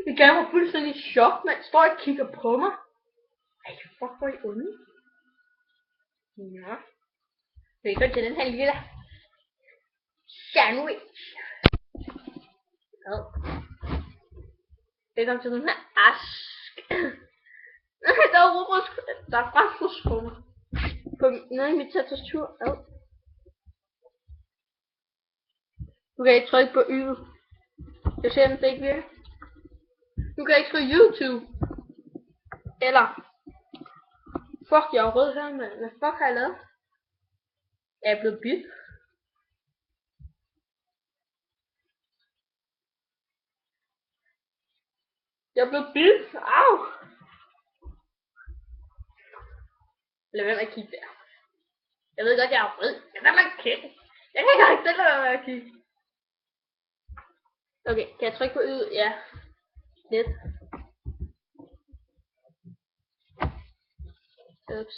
Det gav mig fuldstændig chok, man står og kigger på mig. Ej, fuck, hvor er I onde. Ja. Velkommen til den her lille sandwich. Ja. Velkommen til den her ask. Der er rugbrødskrummer. Der er rugbrødskrummer på nede i mit tastatur. Ja. Du kan ikke trykke på Y. Jeg ser den ikke virke. Du kan ikke skrive YouTube. Eller fuck, jeg er rød her, mand. Hvad fuck har jeg lavet? Jeg er blevet bidt. Jeg er blevet bidt. Au. Lad være med at kigge der. Jeg ved godt, jeg er rød. Lad være med at kigge. Jeg kan ikke selv lade være med at kigge. Okay, kan jeg trykke på Y? Ja. Lidt. Ups.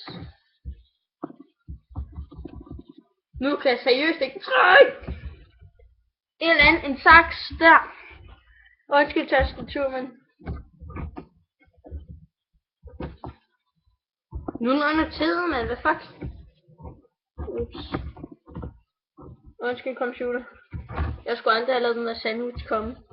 Nu kan jeg seriøst ikke trykke. En eller anden, en saks der. Undskyld tastatur, men nu er den under tiden, mand. Hvad fuck? Ups. Undskyld computer. Jeg skulle aldrig have lavet den der sandwich komme.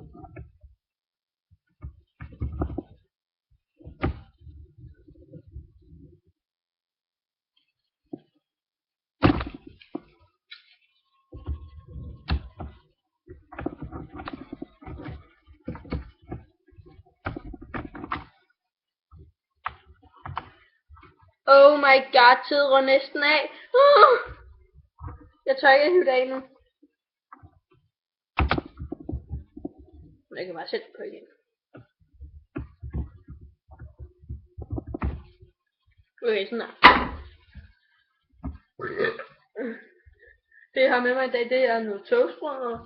Oh my god, tiden går næsten af. Jeg tør ikke hive det af nu. Jeg kan bare sætte det på igen. Okay, sådan der. Det jeg har med mig i dag, det er noget toastbrød og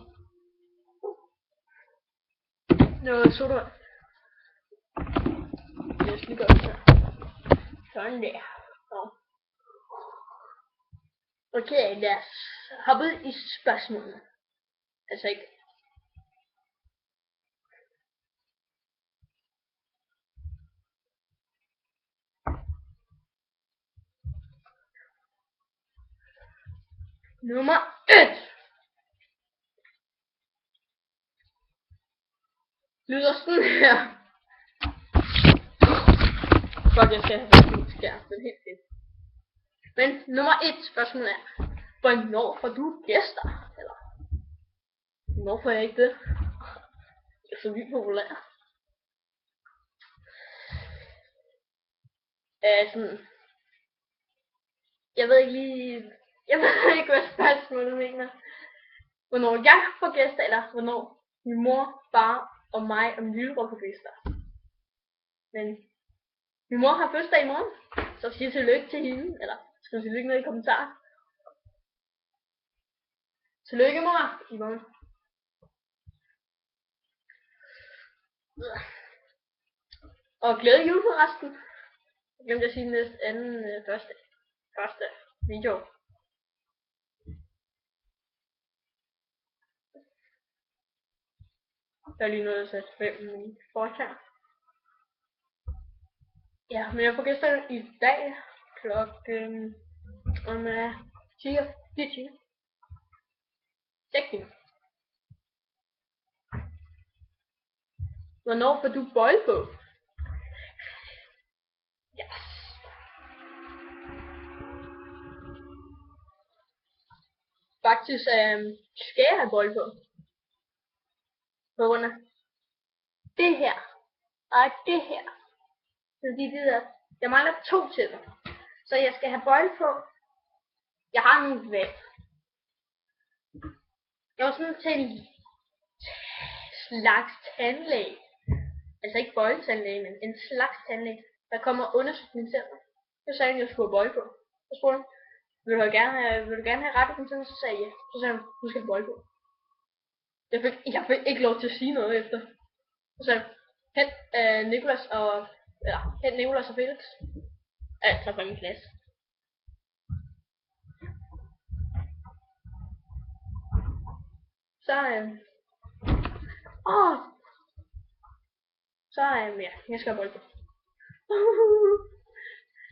noget sodavand. Jeg skal lige gøre det her. Sådan der. Okay, lad os hoppe i spørgsmålene. Altså ikke. Nummer 1. Lyder sådan her. Fuck, jeg skal have min skærm. Det er helt fedt. Men nummer 1 spørgsmål er, hvornår får du gæster? Eller, hvornår får jeg ikke det? Jeg er så vildt populær. Sådan, jeg ved ikke hvad spørgsmålet mener. Hvornår jeg får gæster, eller hvornår min mor, far og mig og min lillebror får gæster. Men min mor har fødselsdag i morgen, så siger tillykke til hende, eller skriv tillykke ned i kommentarer. Tillykke mor i morgen. Og glædelig jul forresten. Jeg glemte at sige næste anden første video. Der er lige noget at sætte 5 minutter her. Ja, men jeg får gæster i dag klokken 24. 6 timer. Hvornår får du bolle på? Yes. Faktisk skal jeg have bolle på. På grund af det her. Og det her. Fordi det der. Jeg mangler 2 til dem. Så jeg skal have bolle på. Jeg har nogle valg. Jeg var sådan til en slags tandlæge. Altså ikke bøjletandlæge, men en slags tandlæge, der kommer og undersøger mine tænder. Så sagde han, at jeg skulle have bøje på. Så spurgte han, vil du gerne have rettet mine tænder? Så sagde jeg ja. Så sagde han, du skal have bøje på. Jeg fik ikke lov til at sige noget efter. Så sagde han, hent Nicolas og Felix. Altså fra min klasse. Så Så ja, jeg skal have boldgård.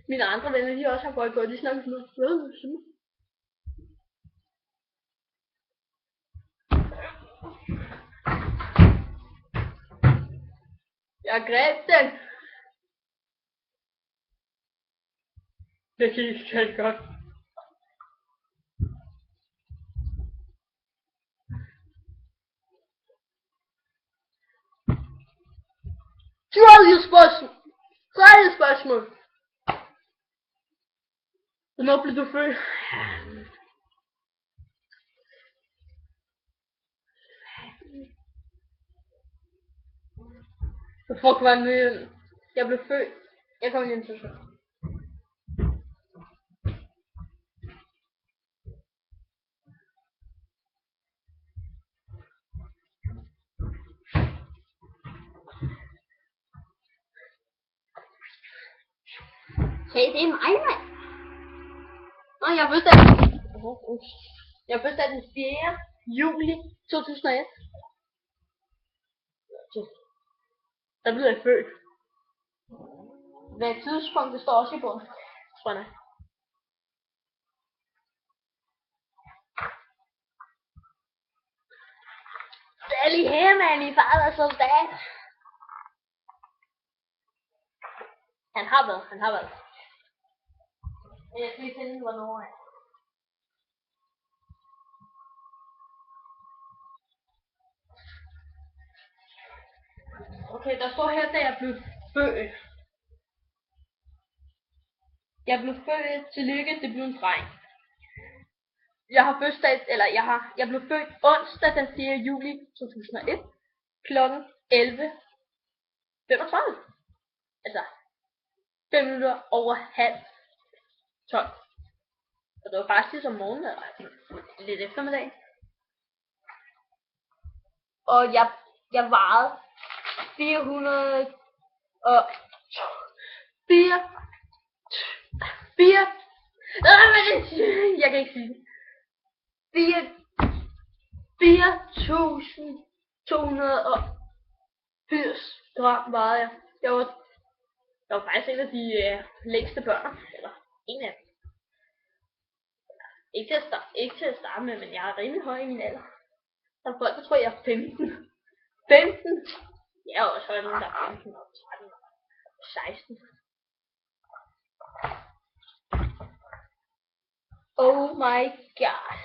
Mine andre venner, de også har boldgård. De snakker sådan noget. Jeg greb den. Det gik helt godt. Tredje spørgsmål. Hvornår blev du født? Fuck, var det? Jeg blev født. Jeg kom i en situation. Hey, det er mig, mand. Nå, jeg fødselsdag. Jeg fødselsdag den 4. juli 2001. Der blev jeg født. Hvad tidspunkt, det står også i bogen, tror jeg. Det er lige her, mand, i faders soldat. Han har været. Jeg skal lige finde, hvornår er. Okay, der står her, da jeg blev født. Jeg blev født, tillykke, det blev en dreng. Jeg har fødselsdag, eller jeg blev født onsdag den 4. juli 2001 klokken 11:35. Altså 5 minutter over halv 12. Så det var faktisk om morgenen, eller lidt eftermiddag. Og jeg vejede 400 og 4 jeg kan ikke sige det. 4.280 gram vejede jeg. Jeg var faktisk en af de længste børn, eller en af dem. Ikke til at starte med, men jeg er rimelig høj i min alder. Der er folk, der tror, jeg er 15. 15? Jeg er også højere nogen, der er 15 og 13 og 16. Oh my god.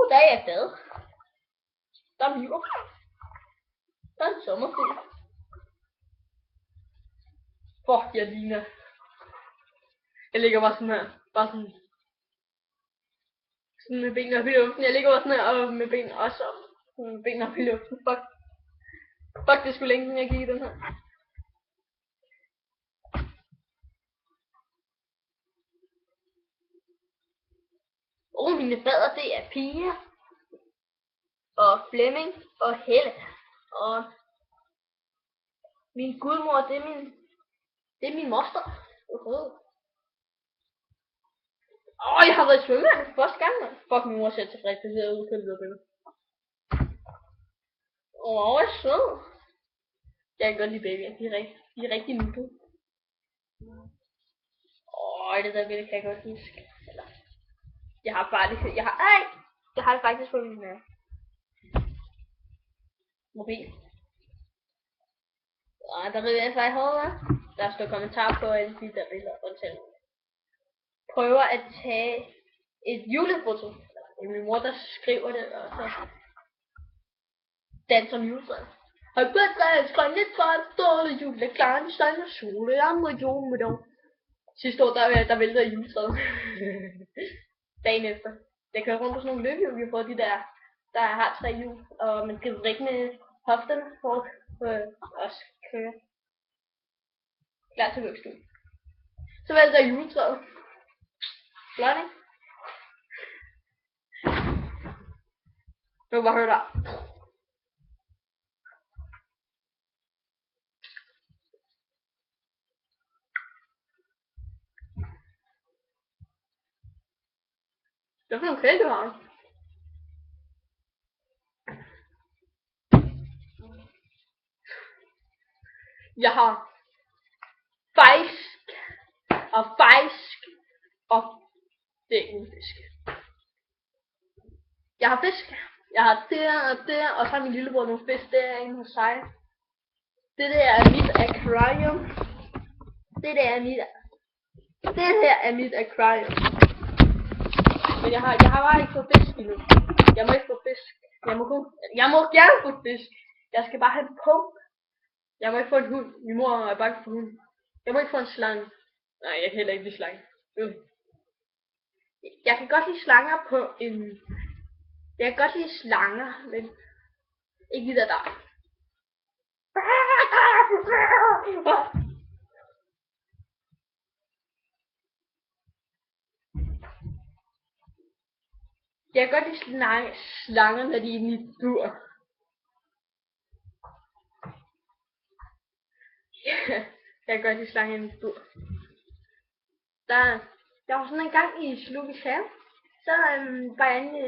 Der er jeg i bad. Der er myrer. Der er en sommerfugl. Fuck, jeg ligner. Jeg ligger bare sådan her. Bare sådan med benene op i luften. Jeg ligger bare sådan her og med benene også op. Med benene op i luften. Fuck, det skulle længe siden jeg gik i den her. Mine fader, det er Pia. Og Flemming og Helle. Og min gudmor, det er min moster. Jeg har været i svømmehal for første gang, man. Fuck, min mor ser tilfreds, det ser ud på det billede. Hvor er sød. Jeg kan godt lide babyer, de er rigtig nuttede. Det der billede kan jeg godt huske. Eller, jeg har det faktisk på min mobil. Der river jeg sig i hovedet. Der står kommentar på alle de der billeder, undtagen prøver at tage et julefoto. Det er min mor, der skriver det, og så danser om juletræet. Har bedre skræmme træet, dårlig juleklar, stein og sol, andre julemiddag. Sidste år, der væltede juletræet. Dagen efter. Jeg kører rundt på sådan nogle løbehjul, vi har fået de der har 3 hjul, og man skal vrikke med hofterne for at også køre. Klar til vuggestuen. Så vælter juletræet. Flot, ikke? Nu kan bare høre der. Det er nogle kvæl, du har. Jeg har fisk og det er ingen fisk. Jeg har fisk. Jeg har det, og så har min lillebror nogle fisk derinde hos sig. Det der er mit aquarium. Det der er mit aquarium. Men jeg har bare ikke fået fisk endnu. Jeg må ikke få fisk. Jeg må gerne få fisk. Jeg skal bare have en pump. Jeg må ikke få en hund. Min mor er bange for hund. Jeg må ikke få en slange. Nej, jeg kan heller ikke lide slange. Jeg kan godt lide slanger på en... Jeg kan godt lide slanger, men ikke lige der. Jeg kan godt lide slanger, når de er inde i et bur. Jeg kan godt lide slanger inde i et bur. Der var sådan en gang i Zoologisk Have. Så var jeg inde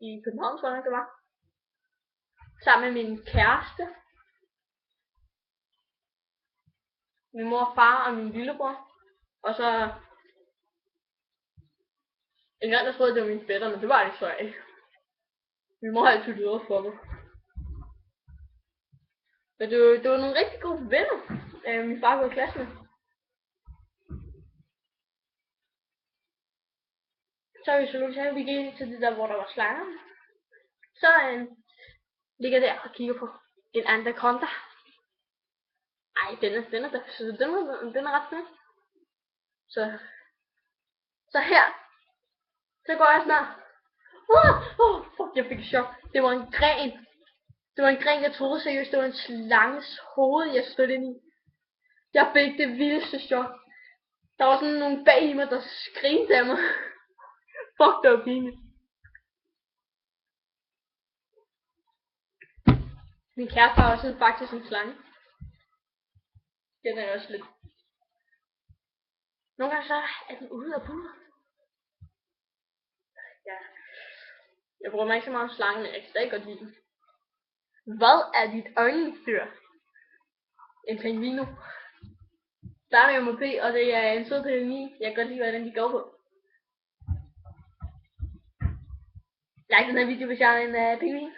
i København, tror jeg det var. Sammen med min kæreste. Min mor og far og min lillebror. Og så... En gang der troede jeg, det var mine fætter, men det var det så ikke. Min mor har altid lydet for mig. Men det var nogle rigtig gode venner, min far var i klasse med. Så er vi Zoologisk Have, vi gik til det der, hvor der var slanger. Så ligger der og kigger på en anaconda. Ej, den er ret fed. Så her, så går jeg sådan her. Fuck, jeg fik et chok. Det var en gren. Jeg troede seriøst, det var en slanges hoved, jeg stod ind i. Jeg fik det vildeste chok. Der var sådan nogle bag i mig, der skrinede af mig. Fuck, det var pinligt. Min kæreste har også faktisk en slange. Den er også lidt. Nogle gange så er den ude af buret. Ja. Jeg bruger mig ikke så meget om slangen, men jeg kan stadig godt lide den. Hvad er dit yndlingsdyr? En pingvino. Der er med MOP, og det er en sød pingvin. Jeg kan godt lide, hvordan de går på. Like den her video, hvis jeg er en pingvin.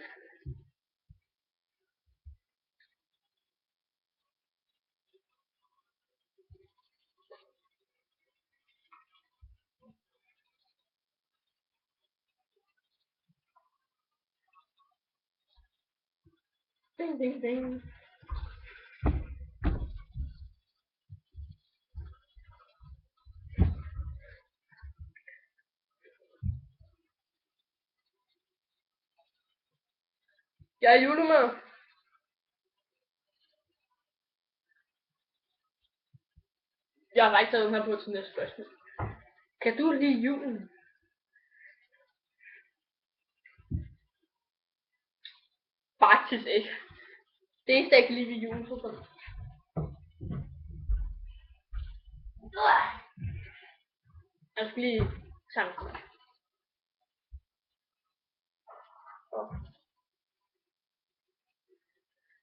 Ding, ding, ding. Jeg er julemad. Jeg har faktisk taget den her på til næste spørgsmål. Kan du lide julen? Faktisk ikke. Det eneste jeg kan lide ved julen, så sådan. Jeg skal lige sammen.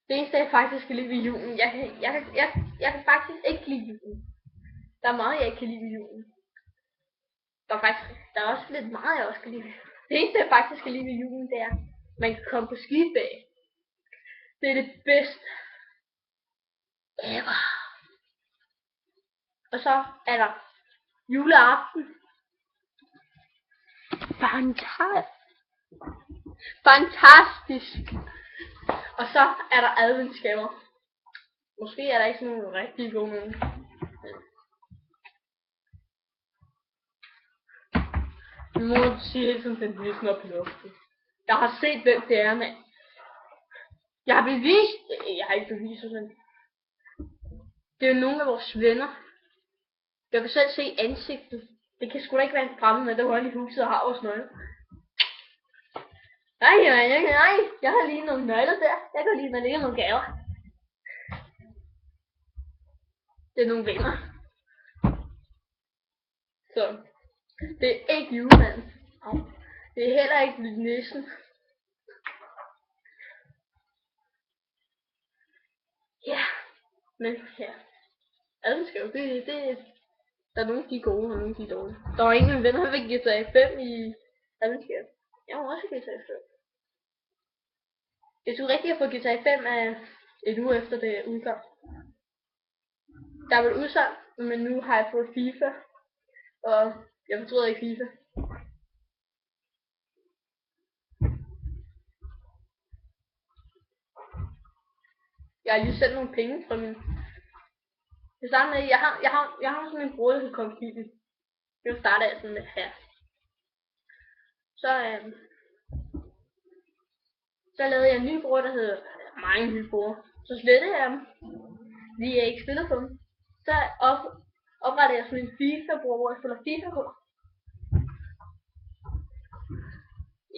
Det eneste jeg faktisk kan lide ved julen, jeg kan faktisk ikke lide julen. Der er meget jeg ikke kan lide ved julen. Der er også lidt meget jeg også kan lide. Det eneste jeg faktisk kan lide ved julen, det er, man kan komme på skiferie. Det er det bedste ever. Og så er der juleaften. Fantastisk. Og så er der adventsgaver. Måske er der ikke sådan nogle rigtig gode nogen. Min mor siger hele tiden, den nissen op i luften. Jeg har set, hvem det er, mand. Jeg har ikke bevist sådan. Det er jo nogle af vores venner. Jeg kan selv se ansigtet. Det kan sgu da ikke være en fremmed, men der var i huset og har vores nøgler. Nej, jeg har lige nogle nøgler der. Jeg kan lige, der ligger nogle gaver. Det er nogle venner. Så det er ikke julemanden. Det er heller ikke nissen. Ja, Men ja, alle skal jo der er nogle de er gode, og nogle de er dårlige. Der var ingen venner, der fik GTA 5 i Allenskab. Jeg var også GTA 5. Jeg tror rigtigt, at få GTA 5 af et uge efter det udkom. Der var udsolgt, men nu har jeg fået FIFA, og jeg fortryder ikke FIFA. Jeg har lige sendt nogle penge fra min... Det samme med, jeg har sådan en bror, der hedder Kong Philip. Nu starter jeg sådan med her. Så lavede jeg en ny bror, der hedder mange nye bror. Så slettede jeg dem, fordi jeg ikke spillede på dem. Så oprettede jeg sådan en FIFA-bror, hvor jeg spiller FIFA på.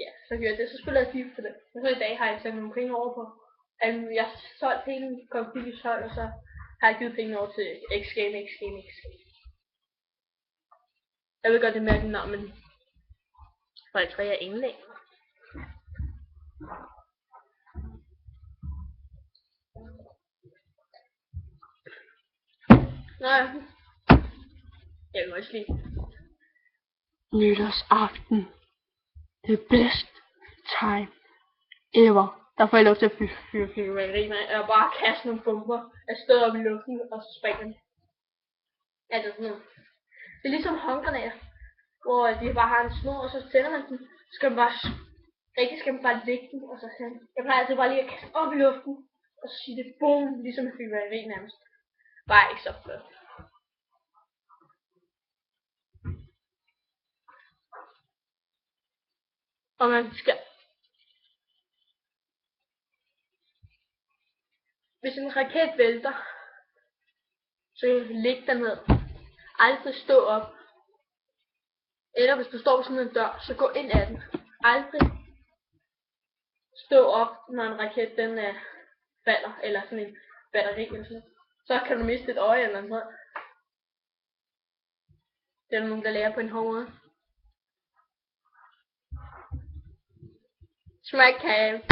Ja, så gjorde jeg det. Så spillede jeg FIFA på det. Og så i dag har jeg sendt nogle penge over på. Jeg har solgt penge, kom Philips hold, og så har jeg givet penge over til X-Game. Jeg ved godt, det er mærkeligt navn, men for jeg tror, jeg er englænder. Nå ja. Jeg vil også lide nytårsaften. The best time ever. Der får jeg lov til at fyre fyrværkeri og bare kaste nogle bomber afsted op i luften og så springe dem. Altså sådan noget. Det er ligesom håndgranater, hvor de bare har en snor, og så tænder man den. Så skal man bare lægge den, og så tænde. Jeg plejer altid bare lige at kaste op i luften, og så sige det boom, ligesom et fyrværkeri nærmest. Bare ikke så flot. Og man skal... Hvis en raket vælter, så læg den ned. Aldrig stå op. Eller hvis du står ved sådan en dør, så gå ind ad den. Aldrig stå op, når en raket den falder, eller sådan en batteri eller sådan. Så kan du miste et øje eller noget. Det er der nogen, der lærer på en hård måde. Smagkage.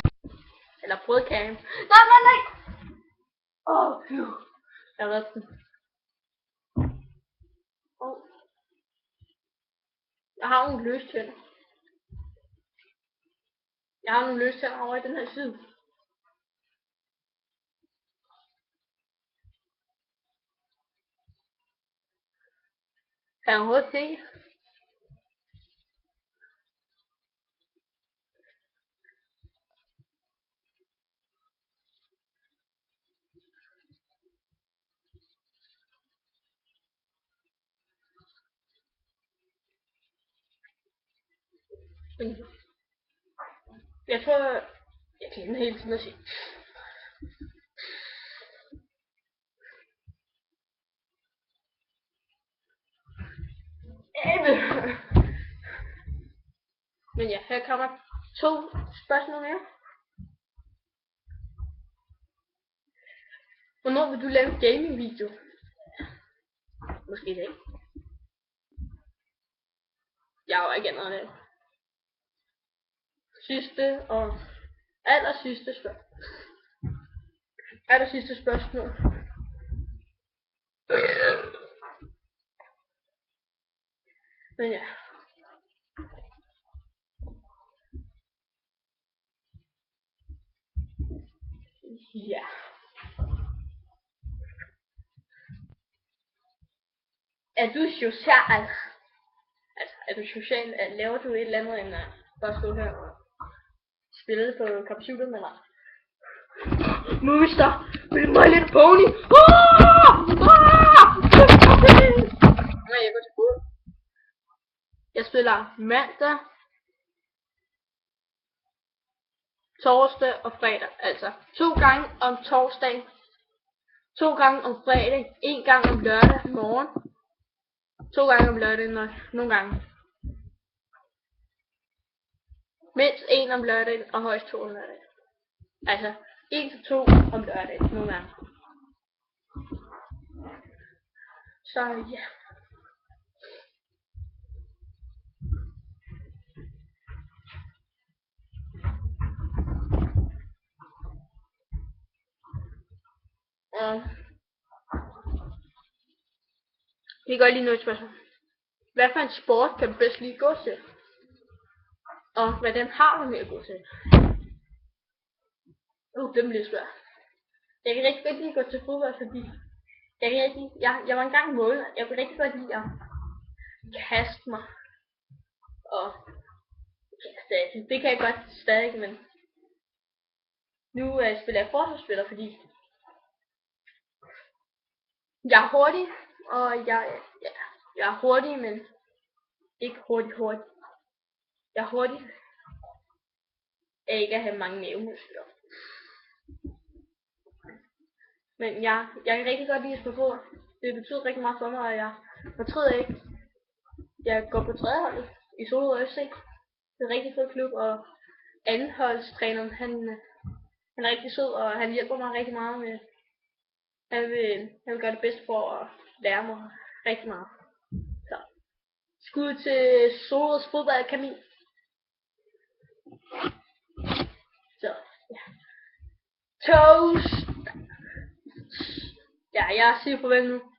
Eller brødkage. Nej! Phew. Jeg ved den. Jeg har nogle løstænder. Jeg har nogle løstænder over i den her side. Kan jeg overhovedet se? Jeg tror, jeg glemmer hele tiden at sige. Men ja, her kommer 2 spørgsmål mere. Hvornår vil du lave en gaming video? Måske det ikke. Jeg har jo ikke andet end det. Sidste og allersidste spørgsmål. Men ja. Ja. Er du social? Altså, er du social? Laver du et eller andet end at bare stå her og spille det på computeren eller? Movistar, My Little Pony. Jeg går til fod. Jeg spiller mandag, torsdag og fredag. Altså 2 gange om torsdag, 2 gange om fredag, 1 gang om lørdag morgen, 2 gange om lørdag nogle gange. Mindst 1 om lørdag og højst 2 om lørdag. Altså 1 til 2 om lørdag nogle gange. Så ja. Vi går lige nu et spørgsmål. Hvad for en sport kan du bedst lige gå til? Og hvordan har du med at gå til? Den bliver svært. Jeg kan rigtig godt lide at gå til fodbold, fordi jeg var engang mål. Jeg kunne rigtig godt lide at kaste mig. Og det kan jeg godt stadig, men nu spiller jeg forsvarsspiller, fordi jeg er hurtig, og jeg er hurtig, men ikke hurtig. Jeg er hurtig af ikke at have mange mavemuskler. Men jeg kan rigtig godt lide at spille fodbold. Det betyder rigtig meget for mig, og jeg fortryder ikke. Jeg går på tredjeholdet i Solrød FC. Det er en rigtig fed klub, og andenholdstræneren, han er rigtig sød, og han hjælper mig rigtig meget med. Han vil gøre det bedste for at lære mig rigtig meget. Så skud til Solrøds fodboldakademi. Så ja. Toast! Ja, jeg siger farvel nu.